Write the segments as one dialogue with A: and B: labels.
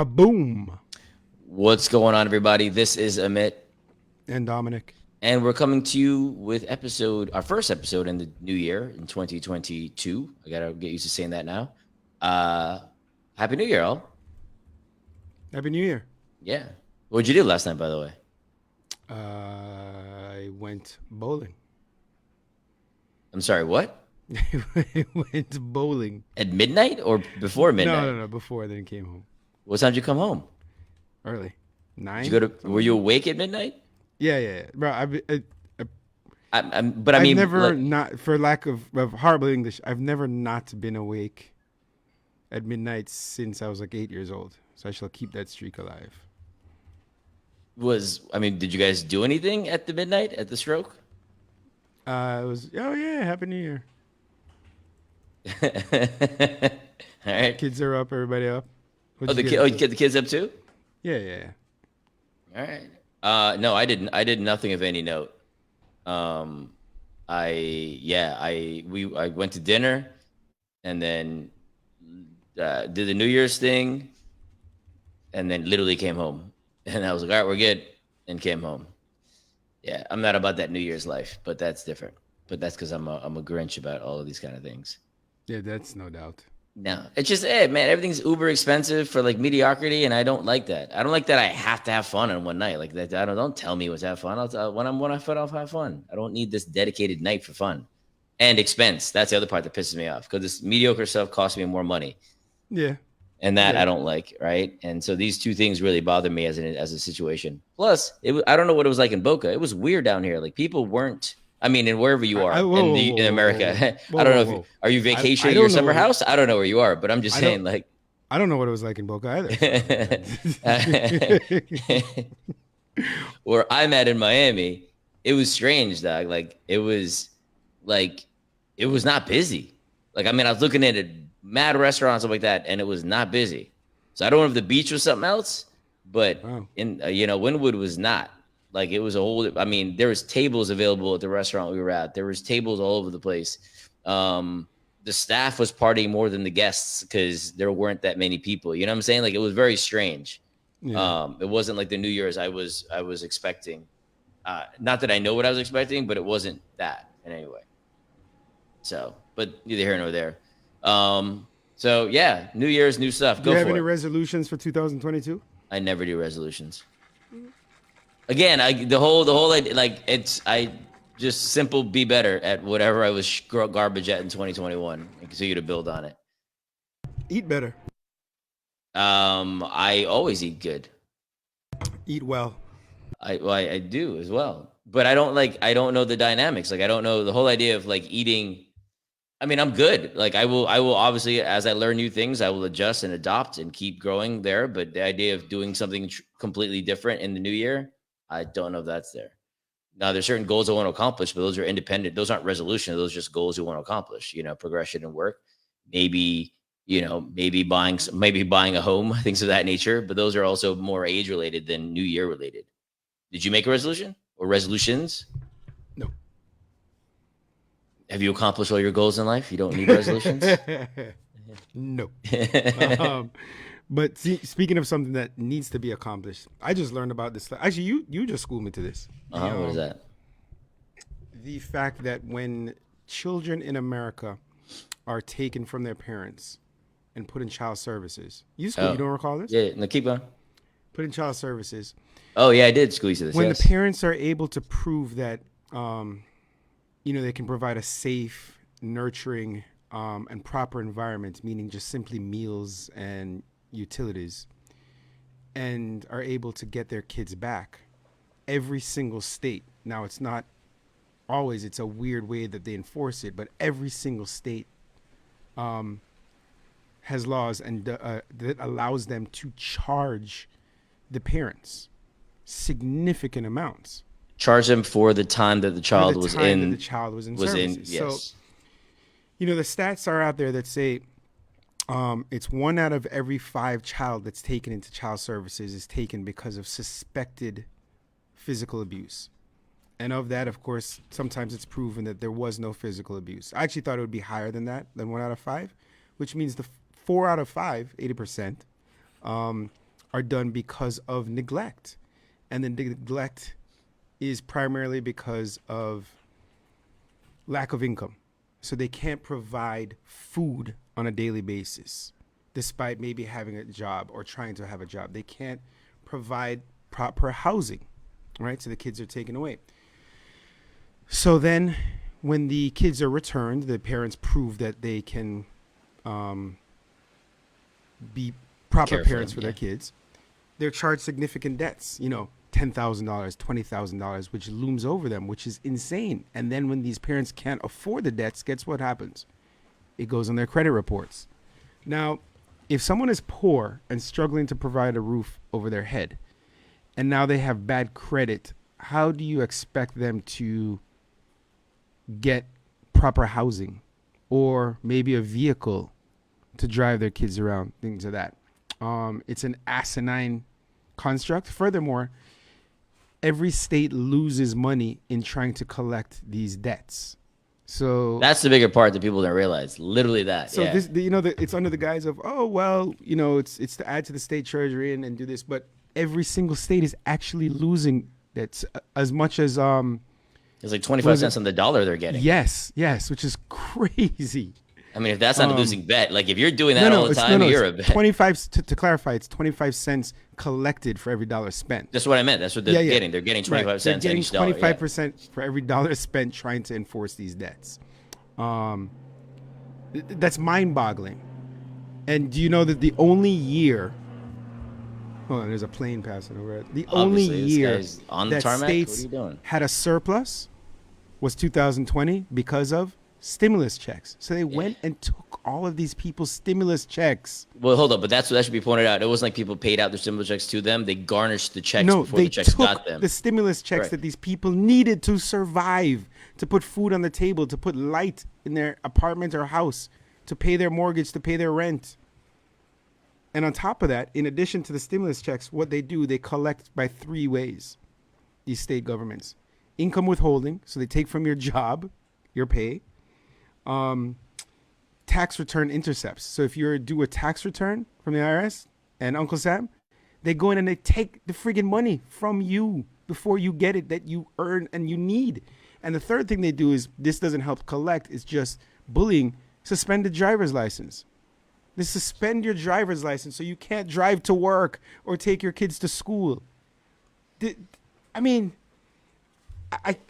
A: Kaboom!
B: What's going on, everybody? This is Amit,
A: And Dominic.
B: and we're coming to you with our first episode in the new year in 2022. I gotta get used to saying that now. Happy New Year, all.
A: Happy New Year.
B: Yeah. What'd you do last night, by the way?
A: I went bowling.
B: I'm sorry, what?
A: I went bowling.
B: At midnight or before midnight?
A: No. Before, then came home.
B: What time did you come home?
A: Early. 9?
B: Did you go to? Were you awake at midnight?
A: Yeah. Bro,
B: But I
A: I've
B: mean,
A: never
B: like,
A: not, for lack of horrible English, I've never not been awake at midnight since I was like 8 years old. So I shall keep that streak alive.
B: did you guys do anything at the midnight at the stroke?
A: It was, oh yeah, Happy New Year.
B: All right.
A: Kids are up, everybody up.
B: Oh, you get the kids up too?
A: Yeah.
B: All right. No, I didn't. I did nothing of any note. I went to dinner, and then did the New Year's thing, and then literally came home. And I was like, all right, we're good, and came home. Yeah, I'm not about that New Year's life, but that's different. But that's because I'm a Grinch about all of these kind of things.
A: Yeah, that's no doubt.
B: No, it's just, hey, man, everything's uber expensive for like mediocrity, and I don't like that. I don't like that I have to have fun on one night. Like that, don't tell me what to have fun. When I fun, I'll have fun. I don't need this dedicated night for fun and expense. That's the other part that pisses me off because this mediocre stuff costs me more money.
A: Yeah.
B: And that I don't like, right? And so these two things really bother me as a situation. Plus, I don't know what it was like in Boca. It was weird down here. Like people weren't. I mean, and wherever you are in America, I don't know. Are you vacationing your summer house? I don't know where you are, but I'm just saying, like,
A: I don't know what it was like in Boca either.
B: Where I'm at in Miami, it was strange, dog. Like it was not busy. Like I mean, I was looking at mad restaurants stuff like that, and it was not busy. So I don't know if the beach was something else, but in Wynwood was not. Like it was there was tables available at the restaurant we were at. There was tables all over the place. The staff was partying more than the guests because there weren't that many people. You know what I'm saying? Like it was very strange. Yeah. It wasn't like the New Year's I was expecting. Not that I know what I was expecting, but it wasn't that in any way. So, but neither here nor there. So yeah, New Year's, new stuff.
A: Do you have any resolutions for 2022?
B: I never do resolutions. Again, I just simple be better at whatever I was garbage at in 2021 and continue to build on it.
A: Eat better.
B: I always eat good.
A: Eat well.
B: I do as well, but I don't know the dynamics. Like I don't know the whole idea of like eating. I mean, I'm good. Like I will obviously, as I learn new things, I will adjust and adopt and keep growing there. But the idea of doing something completely different in the new year, I don't know if that's there. Now, there's certain goals I want to accomplish, but those are independent. Those aren't resolutions. Those are just goals you want to accomplish, progression and work. Maybe buying a home, things of that nature. But those are also more age related than new year related. Did you make a resolution or resolutions?
A: No.
B: Have you accomplished all your goals in life? You don't need resolutions?
A: No. But speaking of something that needs to be accomplished, I just learned about this. Actually, you just schooled me to this.
B: What is that?
A: The fact that when children in America are taken from their parents and put in child services, you don't recall this?
B: Yeah, no, keep going.
A: Put in child services.
B: Oh, yeah, I did squeeze this.
A: When the parents are able to prove that, they can provide a safe, nurturing, and proper environment, meaning just simply meals and utilities, and are able to get their kids back. Every single state, now it's not always, it's a weird way that they enforce it, but every single state has laws and that allows them to charge the parents significant amounts.
B: Charge them for the time that the child was in.
A: The child was in services.
B: Yes.
A: So, the stats are out there that say it's 1 out of every 5 child that's taken into child services is taken because of suspected physical abuse. And of that, of course, sometimes it's proven that there was no physical abuse. I actually thought it would be higher than that, than 1 out of 5, which means the 4 out of 5, 80%, are done because of neglect. And the neglect is primarily because of lack of income. So they can't provide food on a daily basis, despite maybe having a job or trying to have a job. They can't provide proper housing, right? So the kids are taken away. So then when the kids are returned, the parents prove that they can be proper
B: Care for
A: parents
B: them,
A: for
B: yeah.
A: their kids. They're charged significant debts, $10,000, $20,000, which looms over them, which is insane. And then when these parents can't afford the debts, guess what happens? It goes on their credit reports. Now, if someone is poor and struggling to provide a roof over their head, and now they have bad credit, how do you expect them to get proper housing or maybe a vehicle to drive their kids around, things of that? It's an asinine construct. Furthermore, every state loses money in trying to collect these debts. So
B: That's the bigger part that people don't realize. Literally that.
A: so
B: Yeah.
A: it's under the guise of, oh well, it's to add to the state treasury and do this, but every single state is actually losing that's as much as
B: It's like
A: what
B: 25
A: is it?
B: cents on the dollar they're getting.
A: Yes, which is crazy.
B: I mean, if that's not a losing bet, like if you're doing that
A: No,
B: all the
A: it's
B: time,
A: no,
B: you're a
A: it's
B: bet.
A: 25 to clarify, it's 25 cents collected for every dollar spent.
B: That's what I meant. That's what they're getting. They're getting 25
A: Right.
B: cents
A: They're
B: on
A: getting
B: each dollar.
A: 25% for every dollar spent trying to enforce these debts. That's mind-boggling. And do you know that the only year? Hold on, there's a plane passing over it. The only
B: Obviously, this
A: year
B: guy's on the
A: that
B: tarmac. What are
A: states
B: you doing?
A: had a surplus was 2020 because of stimulus checks. So they went and took all of these people's stimulus checks.
B: Well, hold up, but that should be pointed out. It wasn't like people paid out their stimulus checks to them. They garnished the checks
A: No,
B: before
A: they
B: the checks
A: took
B: got them.
A: the stimulus checks
B: Right.
A: that these people needed to survive, to put food on the table, to put light in their apartment or house, to pay their mortgage, to pay their rent. And on top of that, in addition to the stimulus checks, what they do, they collect by three ways, these state governments. Income withholding, so they take from your job, your pay. Tax return intercepts. So if you're due a tax return from the IRS and Uncle Sam, they go in and they take the friggin' money from you before you get it that you earn and you need. And the third thing they do is, this doesn't help collect, it's just bullying, suspended driver's license. They suspend your driver's license so you can't drive to work or take your kids to school. I mean,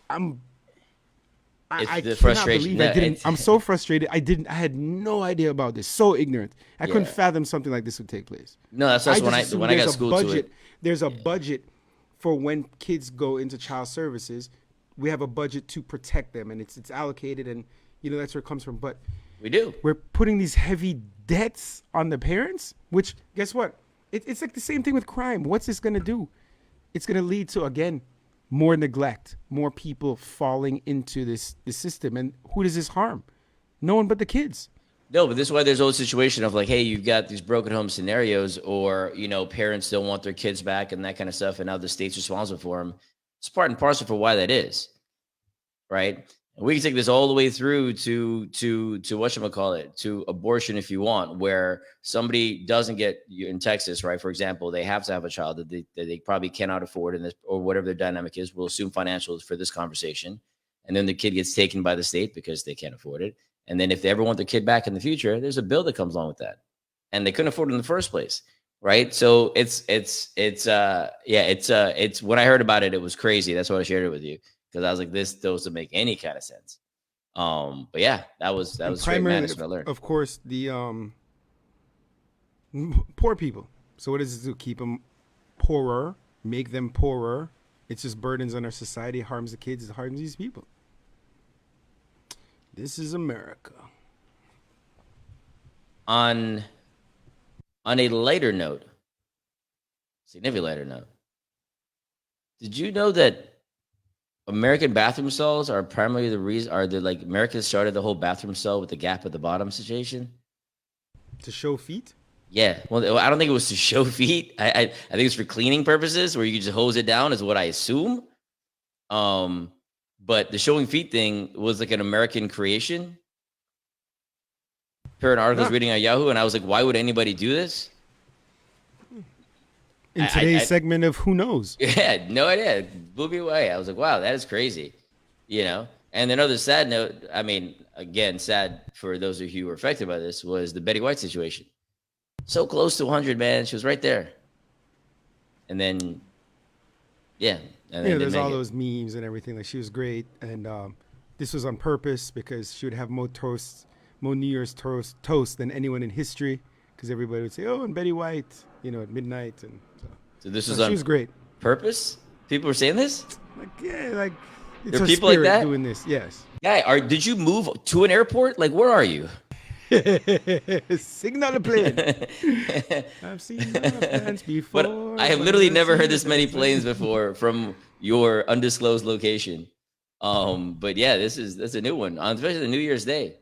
A: I'm
B: It's
A: I
B: the
A: cannot
B: frustration.
A: believe
B: No,
A: I didn't.
B: it's-
A: I'm so frustrated. I had no idea about this. So ignorant. I couldn't fathom something like this would take place.
B: No, that's
A: I
B: also
A: just
B: when
A: assumed
B: I got
A: there's a
B: schooled to
A: budget.
B: it.
A: There's a budget for when kids go into child services. We have a budget to protect them, and it's allocated, and that's where it comes from. But
B: We do.
A: we're putting these heavy debts on the parents, which, guess what? It's like the same thing with crime. What's this going to do? It's going to lead to, again, more neglect, more people falling into this system. And who does this harm? No one but the kids.
B: No, but this is why there's always a situation of like, hey, you've got these broken home scenarios, or parents don't want their kids back and that kind of stuff, and now the state's responsible for them. It's part and parcel for why that is, right? And we can take this all the way through to whatchamacallit, to abortion if you want, where somebody doesn't get in Texas, right? For example, they have to have a child that they probably cannot afford in this, or whatever their dynamic is. We'll assume financials for this conversation. And then the kid gets taken by the state because they can't afford it. And then if they ever want their kid back in the future, there's a bill that comes along with that. And they couldn't afford it in the first place. Right. So it's when I heard about it, it was crazy. That's why I shared it with you, because I was like, this doesn't make any kind of sense. But yeah, that was straight madness what I learned.
A: Of course, the poor people. So what does this do? Keep them poorer, make them poorer. It's just burdens on our society, harms the kids, it harms these people. This is America.
B: On a lighter note, significantly lighter note, did you know that American bathroom stalls are primarily the reason, like America started the whole bathroom stall with the gap at the bottom situation?
A: To show feet?
B: Yeah. Well, I don't think it was to show feet. I think it's for cleaning purposes, where you can just hose it down, is what I assume. But the showing feet thing was like an American creation. Per an article I was reading on Yahoo, and I was like, why would anybody do this?
A: In today's segment of Who Knows?
B: Yeah, no idea. It blew me away. I was like, wow, that is crazy. You know? And another sad note, I mean, again, sad for those of you who were affected by this, was the Betty White situation. So close to 100, man. She was right there. And then, yeah. And then
A: There's all those memes and everything. Like, she was great. And this was on purpose because she would have more New Year's toast than anyone in history. Because everybody would say, oh, and Betty White, at midnight. And
B: so this was
A: she was great.
B: Purpose? People were saying this?
A: It's
B: there are people like that
A: doing this. Yes.
B: Yeah. Did you move to an airport? Like, where are you?
A: Signal a plane. I've seen planes before.
B: But I have literally never heard this many planes before from your undisclosed location. But yeah, that's a new one, especially New Year's Day.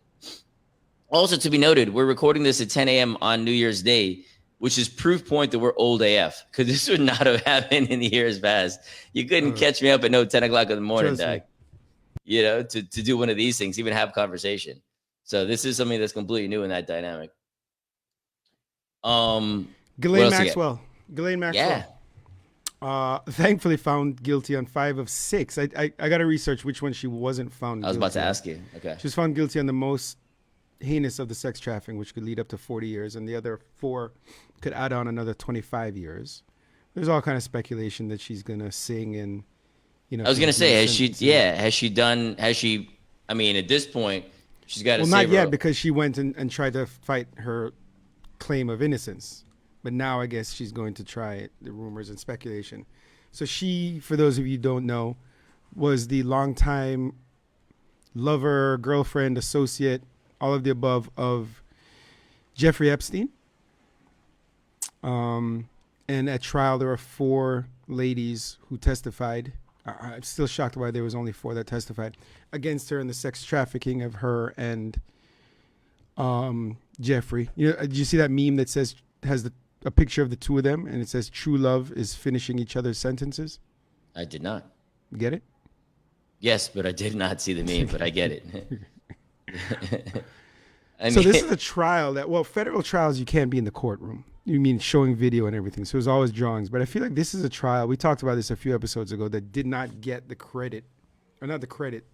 B: Also to be noted, we're recording this at 10 a.m. on New Year's Day, which is proof point that we're old AF, because this would not have happened in the years past. You couldn't catch me up at 10 o'clock in the morning, Doug. To do one of these things, even have conversation. So this is something that's completely new in that dynamic.
A: Ghislaine Maxwell. Yeah. Thankfully found guilty on 5 of 6. I got to research which one she wasn't found guilty.
B: I was about to ask you. Okay.
A: She was found guilty on the most heinous of the sex trafficking, which could lead up to 40 years, and the other 4 could add on another 25 years. There's all kind of speculation that she's gonna sing and,
B: I was gonna say, has she? I mean, at this point, she's got to.
A: Well, not yet, because she went and tried to fight her claim of innocence, but now I guess she's going to try the rumors and speculation. So she, for those of you who don't know, was the longtime lover, girlfriend, associate, all of the above of Jeffrey Epstein. And at trial, there were 4 ladies who testified. I'm still shocked why there was only 4 that testified against her in the sex trafficking of her and Jeffrey. Did you see that meme that has a picture of the 2 of them, and it says true love is finishing each other's sentences?
B: I did not.
A: Get it?
B: Yes, but I did not see the meme, but I get it.
A: So this is a trial federal trials, you can't be in the courtroom. You mean showing video and everything. So it was always drawings. But I feel like this is a trial. We talked about this a few episodes ago that did not get the credit. Or not the credit,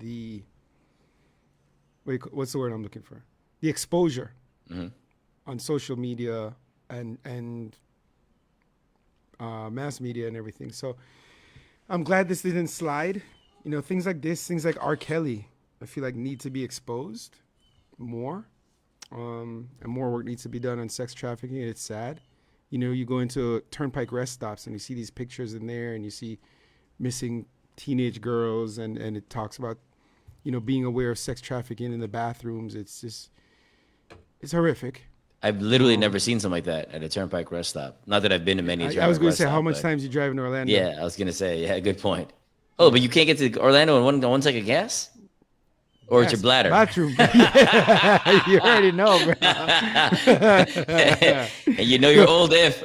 A: what's the word I'm looking for? The exposure on social media and mass media and everything. So I'm glad this didn't slide. Things like this, things like R. Kelly, I feel like need to be exposed more. And more work needs to be done on sex trafficking. It's sad. You go into turnpike rest stops and you see these pictures in there, and you see missing teenage girls, and it talks about, being aware of sex trafficking in the bathrooms. It's horrific.
B: I've literally never seen something like that at a turnpike rest stop. Not that I've been to many.
A: I was going to say, how much times you drive in Orlando?
B: Yeah, I was going to say, yeah, good point. Oh, but you can't get to Orlando in one tank of gas? Or it's your bladder.
A: Bathroom. You already know, bro.
B: And you know you're old if.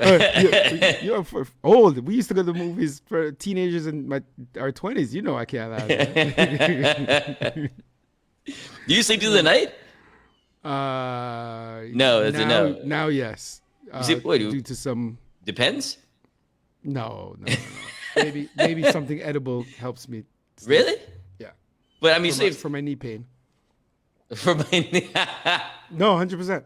A: You're old. We used to go to the movies for teenagers in our 20s. I can't have that.
B: Do you sleep through the night? No, it's a no.
A: Now, yes. Due to some...
B: Depends?
A: No. Maybe something edible helps me sleep.
B: Really? But I mean,
A: for my knee pain.
B: For my knee.
A: No, 100%.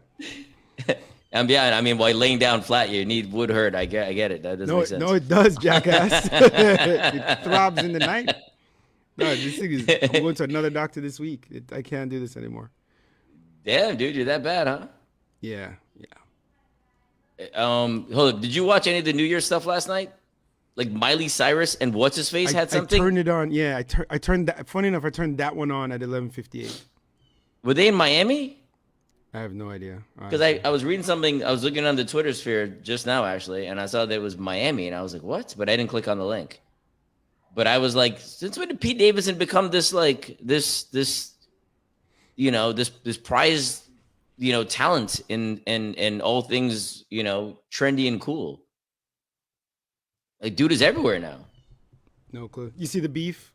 B: I mean, while laying down flat, your knee would hurt. I get it. That doesn't make sense.
A: No, it does, jackass. It throbs in the night. No, this thing is. I'm going to another doctor this week. I can't do this anymore.
B: Damn, dude, you're that bad, huh?
A: Yeah.
B: Hold up. Did you watch any of the New Year's stuff last night? Like Miley Cyrus and what's his face had something.
A: I turned it on. Yeah, I turned that. Funny enough, I turned that one on at 11:58.
B: Were they in Miami?
A: I have no idea.
B: Because I was reading something. I was looking on the Twitter sphere just now, actually, and I saw that it was Miami, and I was like, "What?" But I didn't click on the link. But I was like, "Since when did Pete Davidson become this prized, talent in all things, trendy and cool?" Like, dude is everywhere now.
A: No clue. You see the beef,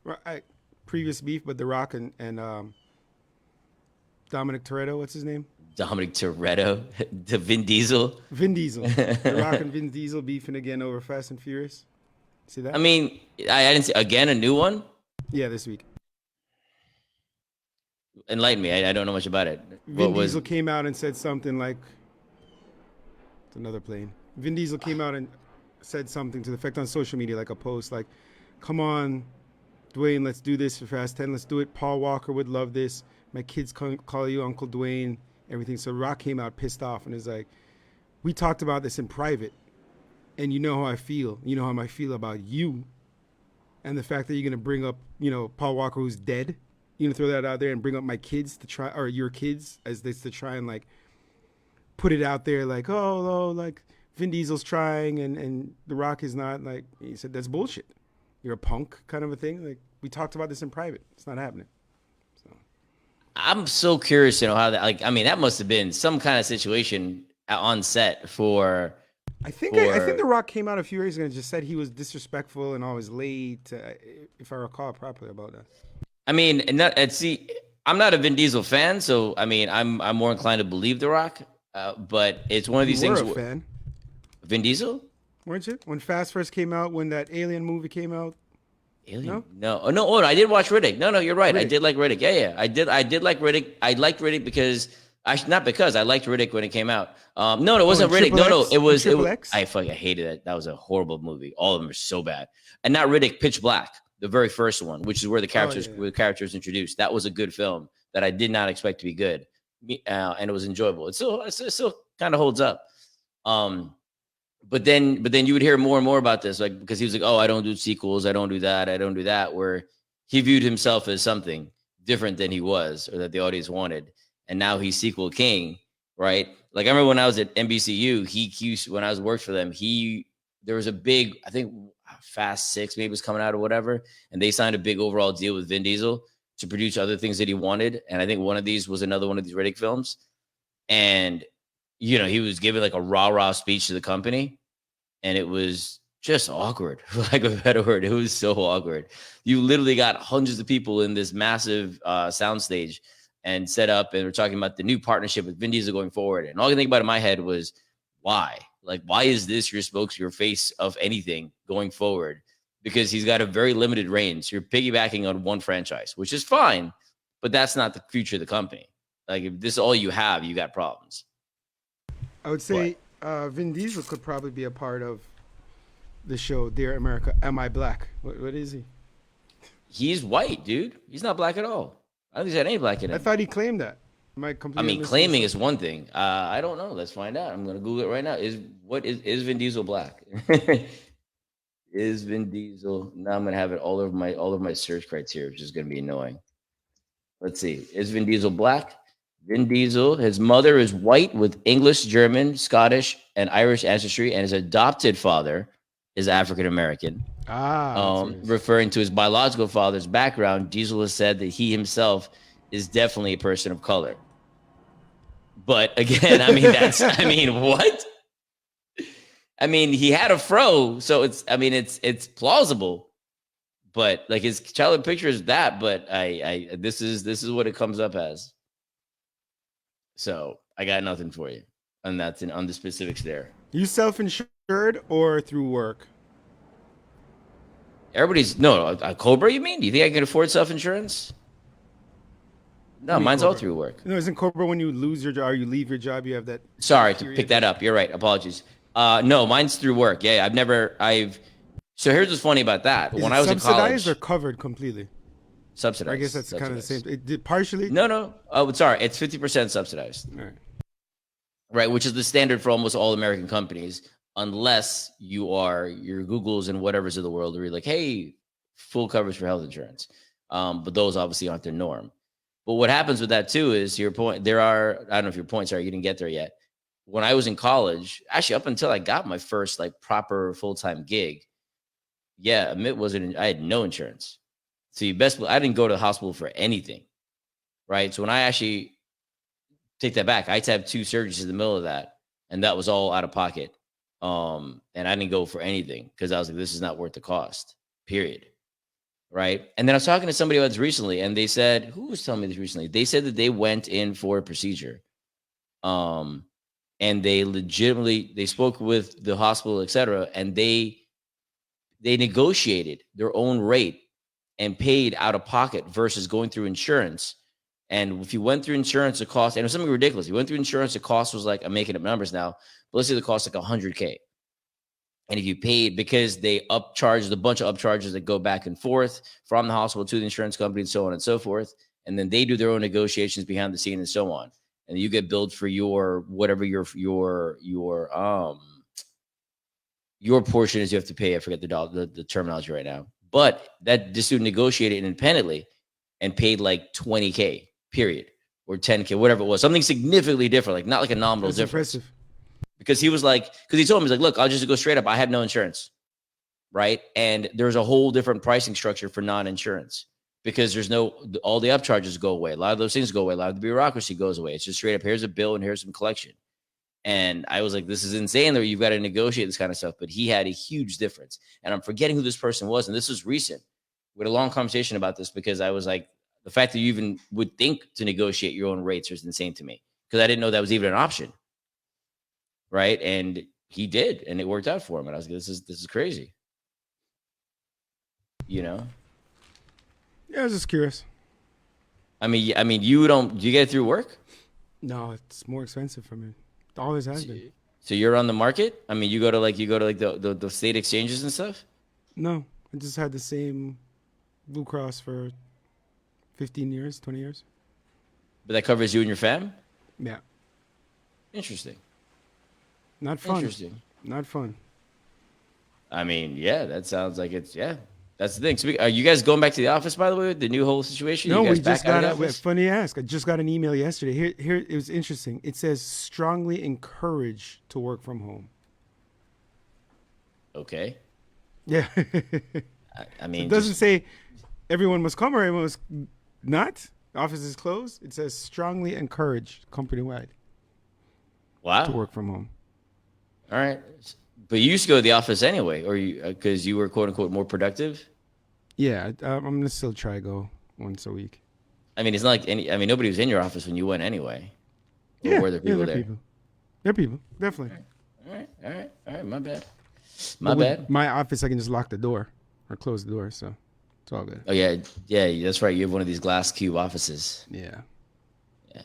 A: previous beef, but The Rock and Dominic Toretto, what's his name?
B: Dominic Toretto, to Vin Diesel.
A: Vin Diesel. The Rock and Vin Diesel beefing again over Fast and Furious. See that?
B: I mean, I didn't see again a new one.
A: Yeah, this week.
B: Enlighten me. I don't know much about it.
A: Vin Diesel came out and said something like, it's another plane. Vin Diesel came out and said something to the effect on social media, like a post, like, come on, Dwayne, let's do this for Fast 10. Let's do it. Paul Walker would love this. My kids call you Uncle Dwayne, everything. So Rock came out pissed off and is like, we talked about this in private, and you know how I feel. You know how I feel about you. And the fact that you're going to bring up, Paul Walker, who's dead, you're going to throw that out there and bring up my kids to try, or your kids, as this, to try and, like, put it out there like, oh, like, Vin Diesel's trying and The Rock is not. Like, he said, that's bullshit. You're a punk, kind of a thing. Like, we talked about this in private. It's not happening. So
B: I'm so curious to know how that, like, I mean, that must have been some kind of situation on set for.
A: I think The Rock came out a few years ago and just said he was disrespectful and always late, if I recall properly about that.
B: I mean, I'm not a Vin Diesel fan, so I mean, I'm more inclined to believe The Rock, but it's one of these things.
A: You were a fan.
B: Vin Diesel?
A: Weren't you? When Fast first came out, when that Alien movie came out?
B: Alien? No. Oh, no. Oh, I did watch Riddick. No, you're right. Riddick. I did like Riddick. Yeah. I did like Riddick. I liked Riddick because I liked Riddick when it came out. No, it wasn't Riddick. No, it was. I fucking hated it. That was a horrible movie. All of them are so bad. And not Riddick, Pitch Black, the very first one, which is where the characters introduced. That was a good film that I did not expect to be good, and it was enjoyable. It still kind of holds up. But then you would hear more and more about this, like, because he was like, oh, I don't do sequels. I don't do that. Where he viewed himself as something different than he was, or that the audience wanted. And now he's sequel king, right? Like, I remember when I was at NBCU, when I worked for them, there was a big, I think Fast 6 maybe was coming out or whatever. And they signed a big overall deal with Vin Diesel to produce other things that he wanted. And I think one of these was another one of these Riddick films. And he was giving like a rah-rah speech to the company, and it was just awkward, for lack of a better word. It was so awkward. You literally got hundreds of people in this massive soundstage and set up, and we're talking about the new partnership with Vin Diesel going forward. And all I could think about in my head was, why? Like, why is this your face of anything going forward? Because he's got a very limited range. You're piggybacking on one franchise, which is fine, but that's not the future of the company. Like, if this is all you have, you got problems.
A: I would say Vin Diesel could probably be a part of the show Dear America, Am I Black? What is he?
B: He's white, dude. He's not black at all. I don't think he's had any black in him.
A: I thought he claimed that.
B: Claiming is one thing. I don't know. Let's find out. I'm going to Google it right now. Is Vin Diesel black? Is Vin Diesel? Now I'm going to have it all over my search criteria, which is going to be annoying. Let's see. Is Vin Diesel black? Vin Diesel, his mother is white with English, German, Scottish, and Irish ancestry, and his adopted father is African American. Referring to his biological father's background, Diesel has said that he himself is definitely a person of color. But again, what? I mean, he had a fro, so it's plausible. But like, his childhood picture is that, but this is what it comes up as. So I got nothing for you, and that's on the specifics there.
A: You self-insured or through work?
B: A Cobra, you mean? Do you think I can afford self-insurance? No, mine's all through work.
A: No, isn't Cobra when you lose your job or you leave your job, you have that?
B: Sorry to pick that up. You're right. Apologies. No, mine's through work. Yeah, so here's what's funny about that.
A: When I was in college. Subsidized or covered completely?
B: Subsidized.
A: I guess that's kind of the same. It did partially?
B: No. Oh, sorry. It's 50% subsidized.
A: All right.
B: Right, which is the standard for almost all American companies, unless you are your Googles and whatever's of the world, where you're like, hey, full coverage for health insurance. But those obviously aren't the norm. But what happens with that too is, to your point, I don't know if your points are, you didn't get there yet. When I was in college, actually up until I got my first like proper full-time gig, I had no insurance. So I didn't go to the hospital for anything, right? So when I actually take that back, I had to have 2 surgeries in the middle of that, and that was all out of pocket. And I didn't go for anything because I was like, this is not worth the cost, period. Right. And then I was talking to somebody else recently, and they said, who was telling me this recently? They said that they went in for a procedure And they spoke with the hospital, etc., and they negotiated their own rate and paid out of pocket versus going through insurance. And if you went through insurance, the cost, and it was something ridiculous. You went through insurance, the cost was like, I'm making up numbers now, but let's say the cost like $100K. And if you paid, because they upcharged a bunch of upcharges that go back and forth from the hospital to the insurance company and so on and so forth. And then they do their own negotiations behind the scene and so on. And you get billed for your whatever your portion is you have to pay. I forget the terminology right now. But that this dude negotiated independently and paid like $20K, period, or $10K, whatever it was, something significantly different, like not like a nominal difference. Impressive. Because he was like, because he told me, he's like, look, I'll just go straight up. I have no insurance, right? And there's a whole different pricing structure for non-insurance because there's all the upcharges go away. A lot of those things go away. A lot of the bureaucracy goes away. It's just straight up, here's a bill and here's some collection. And I was like, this is insane that you've got to negotiate this kind of stuff. But he had a huge difference. And I'm forgetting who this person was. And this was recent. We had a long conversation about this because I was like, the fact that you even would think to negotiate your own rates is insane to me because I didn't know that was even an option. Right. And he did. And it worked out for him. And I was like, this is crazy. You know?
A: Yeah, I was just curious.
B: I mean, do you get it through work?
A: No, it's more expensive for me. It always has been.
B: So you're on the market? I mean, you go to the state exchanges and stuff?
A: No, I just had the same Blue Cross for 15 years, 20 years.
B: But that covers you and your fam?
A: Yeah.
B: Interesting.
A: Not fun.
B: Interesting.
A: Not fun.
B: I mean, yeah, that sounds like it's, yeah. That's the thing. Are you guys going back to the office, by the way, with the new whole situation?
A: No, we just got out. Funny ask. I just got an email yesterday. Here, it was interesting. It says strongly encourage to work from home.
B: Okay.
A: Yeah.
B: I mean,
A: so it doesn't say everyone must come or everyone must not. The office is closed. It says strongly encourage company-wide.
B: Wow.
A: To work from home.
B: All right. But you used to go to the office anyway, or because you were quote unquote more productive.
A: Yeah, I'm gonna still try to go once a week.
B: I mean, it's not like nobody was in your office when you went anyway.
A: Or were there people there? There are people, definitely.
B: All right. My bad. My bad.
A: My office, I can just lock the door or close the door, so it's all good.
B: Oh yeah, that's right. You have one of these glass cube offices.
A: Yeah.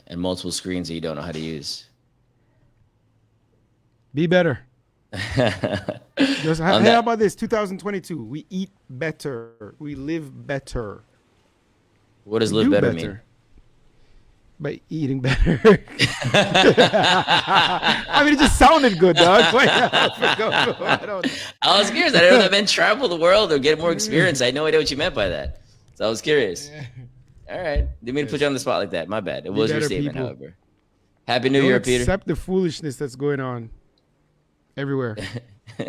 B: And multiple screens that you don't know how to use.
A: Be better. How about this? 2022. We eat better. We live better.
B: What does live better mean?
A: By eating better. I mean, it just sounded good, dog.
B: I was curious. I didn't know that meant travel the world or get more experience. I had no idea what you meant by that. So I was curious. All right. Didn't mean to put you on the spot like that. My bad. It was your statement, however. Happy New Year, Peter.
A: Accept the foolishness that's going on everywhere.
B: All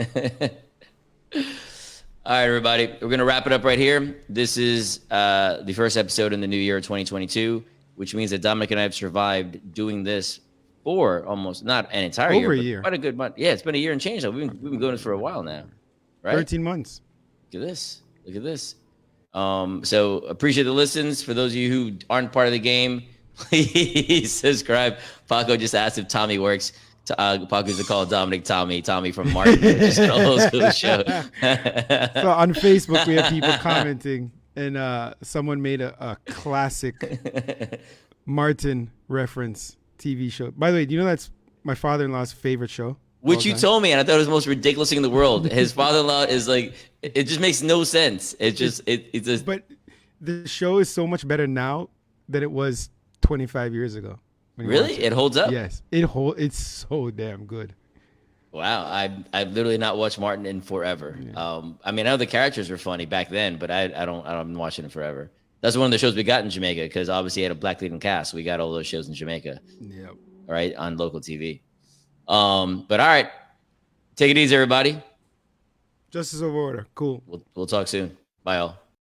B: right, everybody. We're going to wrap it up right here. This is the first episode in the new year of 2022, which means that Dominic and I have survived doing this for almost not an entire
A: year. Over a
B: year. Quite a good month. Yeah, it's been a year and change. We've been doing this for a while now. Right?
A: 13 months.
B: Look at this. So appreciate the listens. For those of you who aren't part of the game, please subscribe. Paco just asked if Tommy works. Paco used to call Dominic Tommy from Martin. Just an old school show.
A: So on Facebook, we have people commenting, and someone made a classic Martin reference TV show. By the way, do you know that's my father-in-law's favorite show?
B: Which you told me, and I thought it was the most ridiculous thing in the world. His father-in-law is like, it just makes no sense. It's just.
A: But the show is so much better now than it was 25 years ago.
B: Really? It holds up?
A: Yes. It's so damn good.
B: Wow. I've literally not watched Martin in forever. Yeah. I mean, I know the characters were funny back then, but I've been watching it forever. That's one of the shows we got in Jamaica because obviously it had a black leading cast. We got all those shows in Jamaica.
A: Yep.
B: All right, on local TV. But all right. Take it easy, everybody.
A: Justice of order. Cool.
B: We'll talk soon. Bye, all.